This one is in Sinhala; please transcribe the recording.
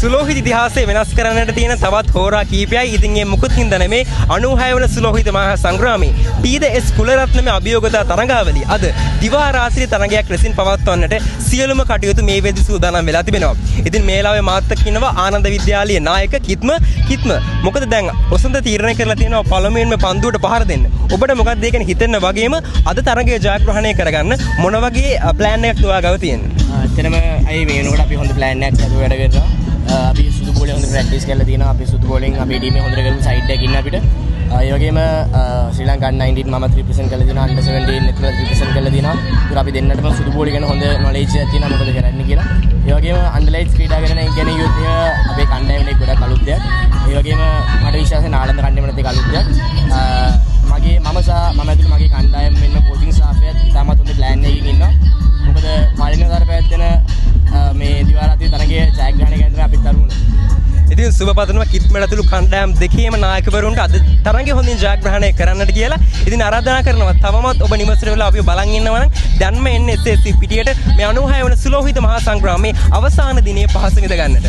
සුලෝහිත ඉතිහාසය වෙනස් කරන්නට තියෙන තවත් හෝරා කීපයයි. ඉතින් මේ මුකුත් හින්දා මේ 96 වන සුලෝහිත මහා සංග්‍රාමයේ පීද.එස්. කුලරත්නමේ අභියෝගතා තරඟාවලිය අද දිවා රාත්‍රී තරඟයක් ලෙසින් පවත්වන්නට සියලුම කටයුතු මේ වෙද්දී සූදානම් වෙලා තිබෙනවා. ඉතින් මේ ලාවේ මාත් එක්ක ඉන්නවා ආනන්ද විද්‍යාලයේ නායක කිත්ම. මොකද දැන් ඔසන්ත තීරණය කරලා තියෙනවා පළමුවෙන්ම පන්දුවට පහර දෙන්න. ඔබට මොකක්ද ඒකෙන් හිතෙන්න වගේම අද තරඟය ජයග්‍රහණය කරගන්න මොන වගේ ප්ලෑන් එකක් තුවා ගාව තියෙන්නේ? ඇත්තටම අයි මේ වෙනකොට අපි හොඳ ප්ලෑන් එකක් හදුවා වැඩ කරනවා. අපි සුදු බෝලේ හොඳ ප්‍රැක්ටිස් කරලා තියෙනවා. අපි සුදු බෝලෙන් අපේ ටීමේ හොඳට කරමු සයිඩ් එකකින් ඉන්න අපිට. ඒ වගේම ශ්‍රී ලංකා U19 මම රිප්‍රසන්ට් කරලා තියෙනවා. අන්ඩර් 17 නෙට්වර්ක් රිප්‍රසන්ට් කරලා තියෙනවා. ඒක අපි දෙන්නටම සුදු බෝලේ ගැන හොඳ නොලෙජ් එකක් තියෙනවා මොකද කරන්නේ කියලා. ඒ වගේම අන්ඩර්ලයිට්ස් ක්‍රීඩා කරන කියන්නේ යුත් අපේ කණ්ඩායමේ ගොඩක් අලුත් දෙයක්. ඒ වගේම මට විශ්වාසයි නාලන්ද කණ්ඩායමට ඒක අලුත් දෙයක්. මගේ මම ඇතුළේ මගේ කණ්ඩායම වෙන්න කෝචින් ස්ටාෆ් එකත් තාමත් හොඳ ප්ලෑන් එකකින් ඉන්නවා. මොකද පළවෙනි වතාවට පැවැත්වෙන මේ දිවා රාත්‍රී තරගයේ ජයග්‍රහණය කරන්න අපි තරුණ. ඉතින් සුබපතනවා කිත්මල ඇතුළු කණ්ඩායම් දෙකේම නායකවරුන්ට අද තරගය හොඳින් ජයග්‍රහණය කරන්නට කියලා. ඉතින් ආරාධනා කරනවා තවමත් ඔබ නිවසට වෙලා අපි බලන් ඉන්නවා නම් දැන්ම එන්නේ SSC පිටියට මේ 96 වන සුලෝහිත මහා සංග්‍රාමයේ අවසාන දිනයේ පහස විඳ ගන්නට.